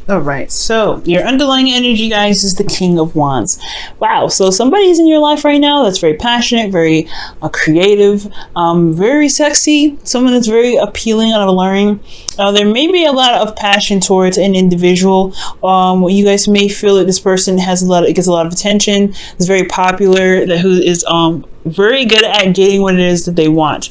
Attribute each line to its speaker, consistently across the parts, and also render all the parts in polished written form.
Speaker 1: All right, so your underlying energy, guys, is the King of Wands. Wow, so somebody's in your life right now that's very passionate, very creative, very sexy, someone that's very appealing and alluring. There may be a lot of passion towards an individual. You guys may feel that this person gets a lot of attention, is very popular, who is very good at getting what it is that they want.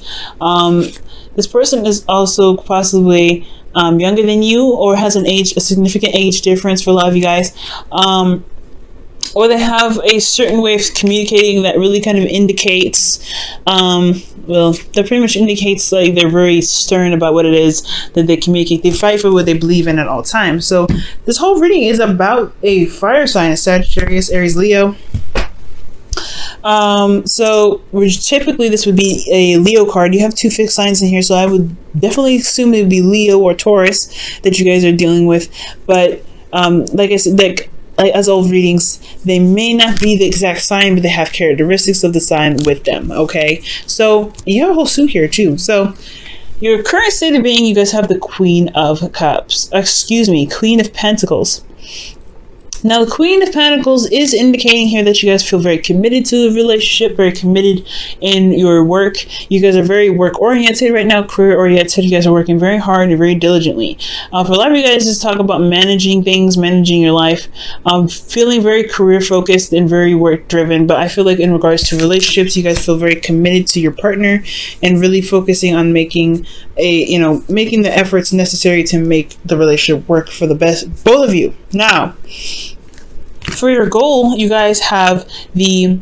Speaker 1: This person is also possibly younger than you, or has a significant age difference for a lot of you guys, or they have a certain way of communicating that really kind of indicates, that pretty much indicates like they're very stern about what it is that they communicate. They fight for what they believe in at all times. So this whole reading is about a fire sign, a Sagittarius, Aries, Leo. Which typically this would be a Leo card. You have two fixed signs in here, so I would definitely assume it would be Leo or Taurus that you guys are dealing with. But like I said, as all readings, they may not be the exact sign, but they have characteristics of the sign with them. Okay, so you have a whole suit here too. So your current state of being, you guys have the Queen of Pentacles. Now, the Queen of Pentacles is indicating here that you guys feel very committed to the relationship, very committed in your work. You guys are very work-oriented right now, career-oriented. You guys are working very hard and very diligently. For a lot of you guys, just talk about managing things, managing your life, feeling very career-focused and very work-driven. But I feel like in regards to relationships, you guys feel very committed to your partner and really focusing on making the efforts necessary to make the relationship work for the best, both of you. Now, for your goal, you guys have the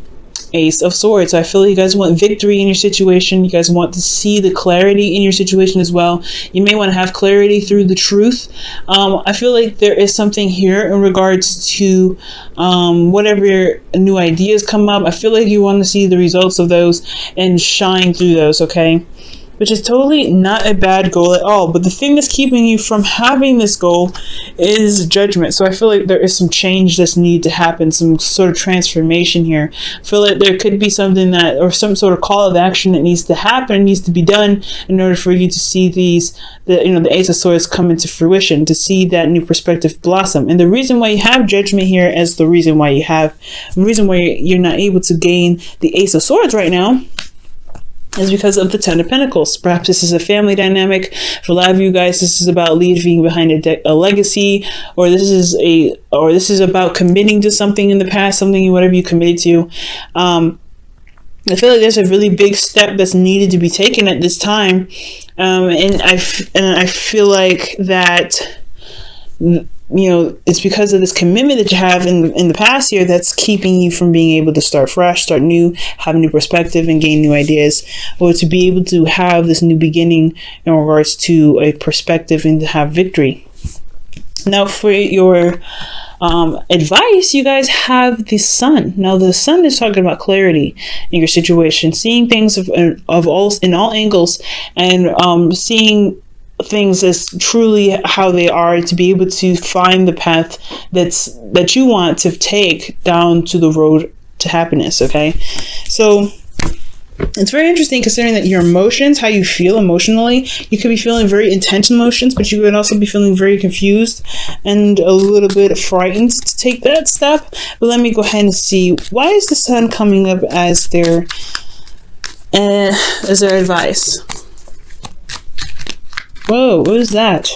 Speaker 1: Ace of Swords. So I feel like you guys want victory in your situation. You guys want to see the clarity in your situation as well. You may want to have clarity through the truth. I feel like there is something here in regards to whatever new ideas come up. I feel like you want to see the results of those and shine through those, okay? Which is totally not a bad goal at all. But the thing that's keeping you from having this goal is judgment. So I feel like there is some change that's needed to happen, some sort of transformation here. I feel like there could be something or some sort of call of action that needs to happen, needs to be done in order for you to see the Ace of Swords come into fruition, to see that new perspective blossom. And the reason why you have judgment here as the reason why you're not able to gain the Ace of Swords right now is because of the Ten of Pentacles. Perhaps this is a family dynamic. For a lot of you guys, this is about leaving behind a legacy, or this is about committing to something in the past, whatever you committed to. I feel like there's a really big step that's needed to be taken at this time, and I feel like that, it's because of this commitment that you have in the past year that's keeping you from being able to start fresh, start new, have a new perspective, and gain new ideas, or to be able to have this new beginning in regards to a perspective and to have victory. Now, for your advice, you guys have the Sun. Now, the Sun is talking about clarity in your situation, seeing things in all angles, and seeing things as truly how they are, to be able to find the path that you want to take down to the road to happiness. Okay, so it's very interesting considering that your emotions, how you feel emotionally, you could be feeling very intense emotions, but you could also be feeling very confused and a little bit frightened to take that step. But let me go ahead and see, why is the Sun coming up as their advice? Whoa, what is that?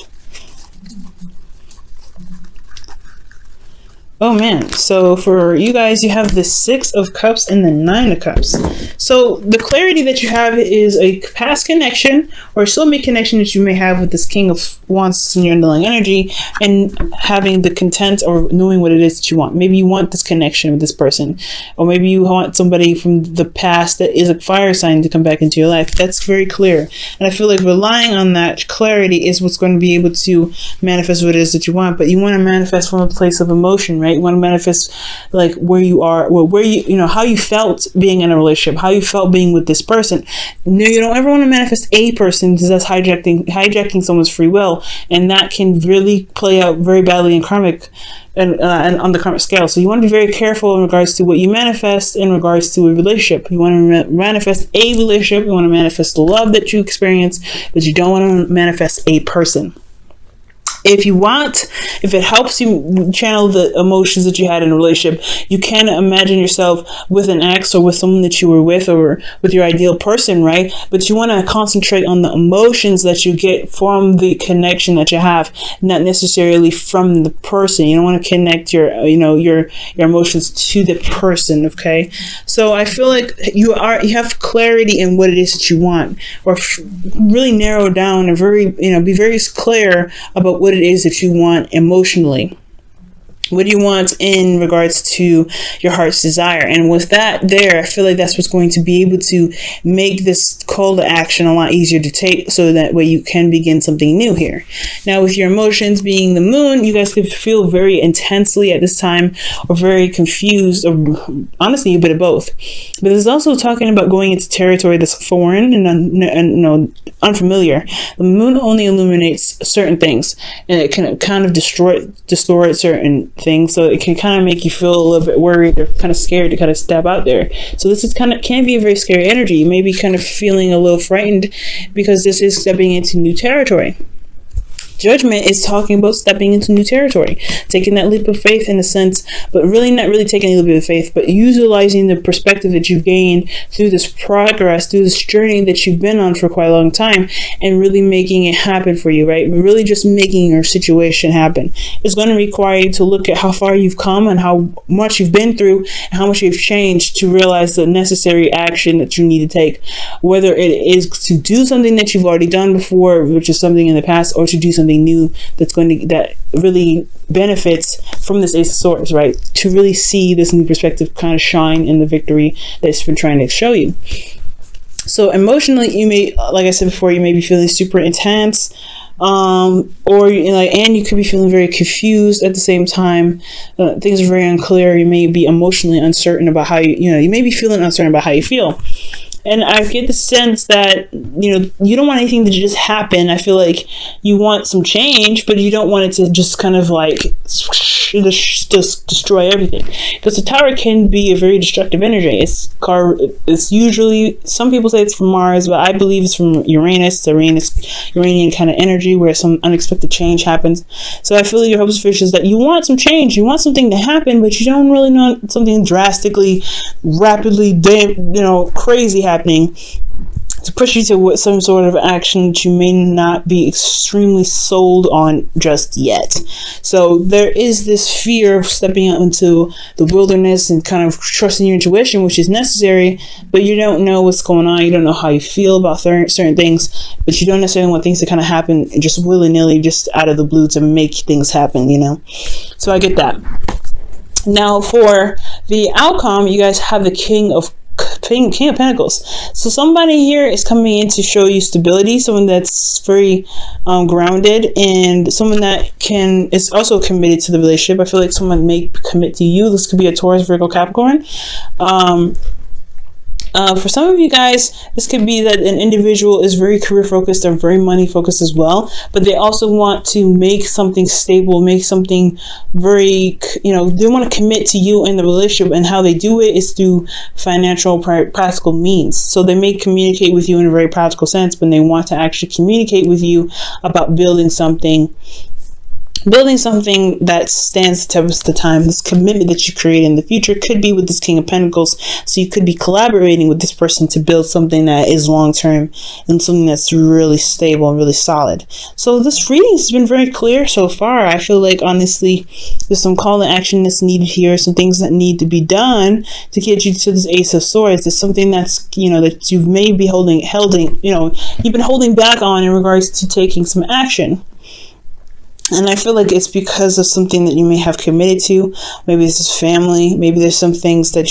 Speaker 1: Oh man, so for you guys, you have the Six of Cups and the Nine of Cups. So the clarity that you have is a past connection or soulmate connection that you may have with this King of Wands in your underlying energy, and having the content or knowing what it is that you want. Maybe you want this connection with this person, or maybe you want somebody from the past that is a fire sign to come back into your life. That's very clear. And I feel like relying on that clarity is what's going to be able to manifest what it is that you want. But you want to manifest from a place of emotion, right? You want to manifest like where you are, how you felt being in a relationship, how you felt being with this person. No, you don't ever want to manifest a person, because that's hijacking someone's free will, and that can really play out very badly in karmic and on the karmic scale. So you want to be very careful in regards to what you manifest in regards to a relationship. You want to manifest a relationship, you want to manifest the love that you experience, but you don't want to manifest a person. If it helps you channel the emotions that you had in a relationship, you can imagine yourself with an ex or with someone that you were with or with your ideal person, right? But you want to concentrate on the emotions that you get from the connection that you have, not necessarily from the person. You don't want to connect your emotions to the person, okay? So I feel like you have clarity in what it is that you want, or really narrow down and be very clear about what it is that you want emotionally. What do you want in regards to your heart's desire? And with that there, I feel like that's what's going to be able to make this call to action a lot easier to take, so that way you can begin something new here. Now, with your emotions being the moon, you guys could feel very intensely at this time, or very confused, or honestly a bit of both. But it's also talking about going into territory that's foreign and unfamiliar. The moon only illuminates certain things, and it can kind of distort certain things, so it can kind of make you feel a little bit worried or kind of scared to kind of step out there. So this is can be a very scary energy. You may be kind of feeling a little frightened because this is stepping into new territory. Judgment is talking about stepping into new territory, taking that leap of faith in a sense, but really not really taking a leap of faith, but utilizing the perspective that you've gained through this progress, through this journey that you've been on for quite a long time, and really making it happen for you, right? Really just making your situation happen. It's going to require you to look at how far you've come and how much you've been through and how much you've changed to realize the necessary action that you need to take, whether it is to do something that you've already done before, which is something in the past, or to do something new that really benefits from this Ace of Swords, right? To really see this new perspective kind of shine in the victory that it's been trying to show you. So emotionally, you may, like I said before, you may be feeling super intense, and you could be feeling very confused at the same time. Things are very unclear. You may be emotionally uncertain about how you may be feeling uncertain about how you feel. And I get the sense that, you don't want anything to just happen. I feel like you want some change, but you don't want it to just kind of like just destroy everything. Because the Tower can be a very destructive energy. It's usually, some people say it's from Mars, but I believe it's from Uranus, Uranian kind of energy where some unexpected change happens. So I feel like your hopes and wishes that you want some change, you want something to happen, but you don't really want something drastically, rapidly, crazy happening to push you to some sort of action that you may not be extremely sold on just yet. So there is this fear of stepping out into the wilderness and kind of trusting your intuition, which is necessary, but you don't know what's going on. You don't know how you feel about certain things, but you don't necessarily want things to kind of happen just willy-nilly, just out of the blue to make things happen, So I get that. Now for the outcome, you guys have the King of Pentacles. So somebody here is coming in to show you stability, someone that's very grounded, and someone that is also committed to the relationship. I feel like someone may commit to you. This could be a Taurus, Virgo, Capricorn. For some of you guys, this could be that an individual is very career focused or very money focused as well, but they also want to make something stable, make something very, they want to commit to you in the relationship, and how they do it is through financial, practical means. So they may communicate with you in a very practical sense, but they want to actually communicate with you about building something that stands the test of the time. This commitment that you create in the future could be with this King of Pentacles. So you could be collaborating with this person to build something that is long-term and something that's really stable and really solid. So this reading has been very clear so far. I feel like, honestly, there's some call to action that's needed here, some things that need to be done to get you to this Ace of Swords. It's something that's, that you may be you've been holding back on in regards to taking some action. And I feel like it's because of something that you may have committed to. Maybe it's just family. Maybe there's some things that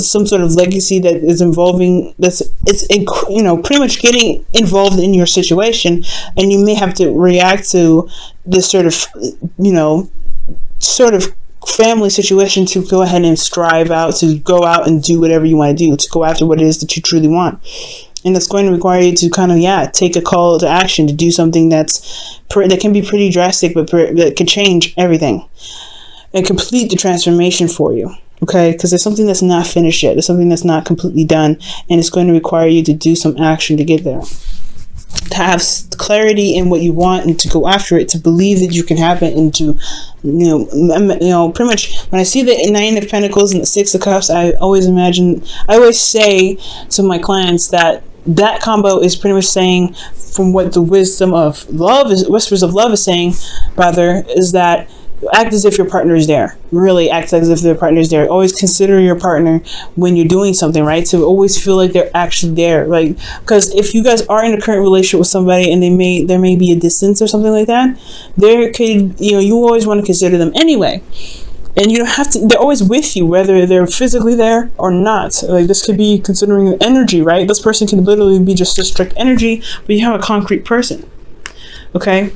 Speaker 1: some sort of legacy that is involving, pretty much getting involved in your situation. And you may have to react to this sort of family situation to go ahead and strive out, to go out and do whatever you want to do, to go after what it is that you truly want. And that's going to require you to kind of, take a call to action, to do something that can be pretty drastic, but that could change everything and complete the transformation for you. Okay, because there's something that's not finished yet. There's something that's not completely done, and it's going to require you to do some action to get there. to have clarity in what you want and to go after it, to believe that you can have it, and to, pretty much when I see the Nine of Pentacles and the Six of Cups, I always say to my clients that combo is pretty much saying, from what the wisdom of love is, whispers of love is saying, rather, is that act as if your partner is there. Really act as if their partner is there. Always consider your partner when you're doing something, right? So always feel like they're actually there. Like, because if you guys are in a current relationship with somebody and there may be a distance or something like that, there could, you always want to consider them anyway. And you don't have to, they're always with you, whether they're physically there or not. Like, this could be considering energy, right? This person can literally be just a strict energy, but you have a concrete person. Okay?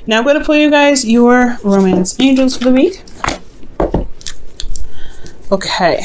Speaker 1: Now I'm going to pull you guys your romance angels for the week. Okay.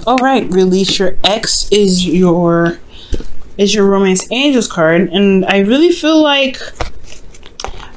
Speaker 1: All right, release your ex is your romance angels card, and I really feel like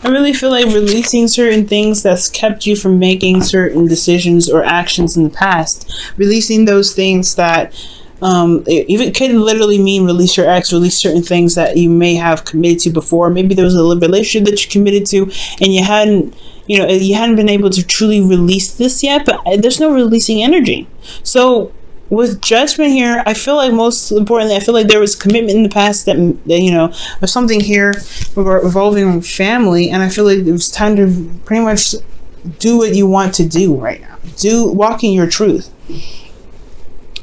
Speaker 1: releasing certain things that's kept you from making certain decisions or actions in the past. Releasing those things that it even can literally mean release your ex, release certain things that you may have committed to before. Maybe there was a relationship that you committed to and you hadn't been able to truly release this yet, but there's no releasing energy. So with Judgment here, I feel like most importantly, I feel like there was commitment in the past that or something here revolving around family, and I feel like it was time to pretty much do what you want to do right now. Walk in your truth.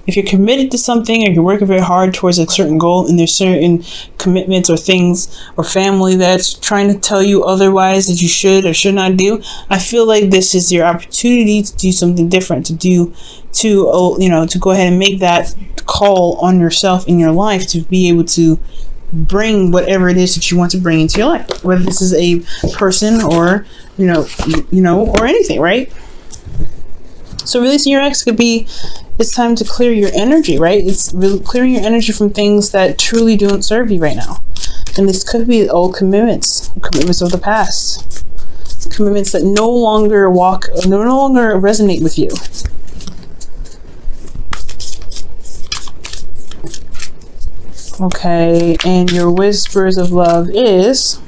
Speaker 1: If you're committed to something or you're working very hard towards a certain goal, and there's certain commitments or things or family that's trying to tell you otherwise that you should or should not do, I feel like this is your opportunity to do something different, to go ahead and make that call on yourself in your life, to be able to bring whatever it is that you want to bring into your life, whether this is a person or or anything, right? So releasing your ex could be, it's time to clear your energy, right? It's really clearing your energy from things that truly don't serve you right now. And this could be old commitments of the past. Commitments that no longer resonate with you. Okay, and your whispers of love is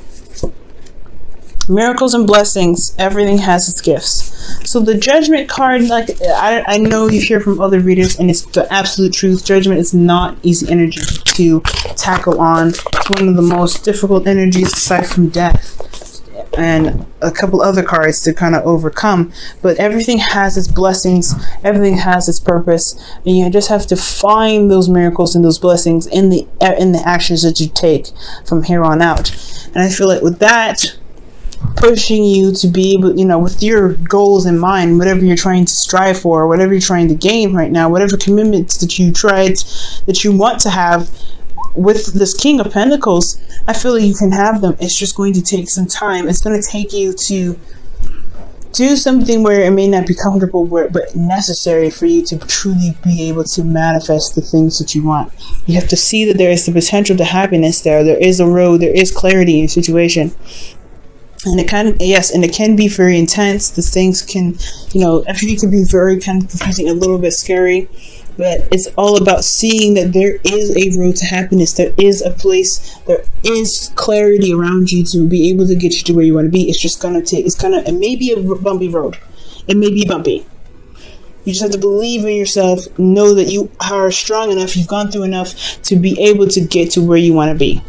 Speaker 1: miracles and blessings. Everything has its gifts. So the Judgment card, like I know you hear from other readers, and it's the absolute truth. Judgment is not easy energy to tackle on. It's one of the most difficult energies aside from death and a couple other cards to kind of overcome. But everything has its blessings. Everything has its purpose, and you just have to find those miracles and those blessings in the actions that you take from here on out. And I feel like with that, pushing you to be able, with your goals in mind, whatever you're trying to strive for, whatever you're trying to gain right now, whatever commitments that you want to have with this King of Pentacles, I feel like you can have them. It's just going to take some time. It's going to take you to do something where it may not be comfortable, but necessary for you to truly be able to manifest the things that you want. You have to see that there is the potential to happiness there. There is a road. There is clarity in your situation. And it can be very intense. The things can, everything can be very kind of confusing, a little bit scary, but it's all about seeing that there is a road to happiness. There is a place, there is clarity around you to be able to get you to where you want to be. It may be a bumpy road. It may be bumpy. You just have to believe in yourself, know that you are strong enough, you've gone through enough to be able to get to where you want to be.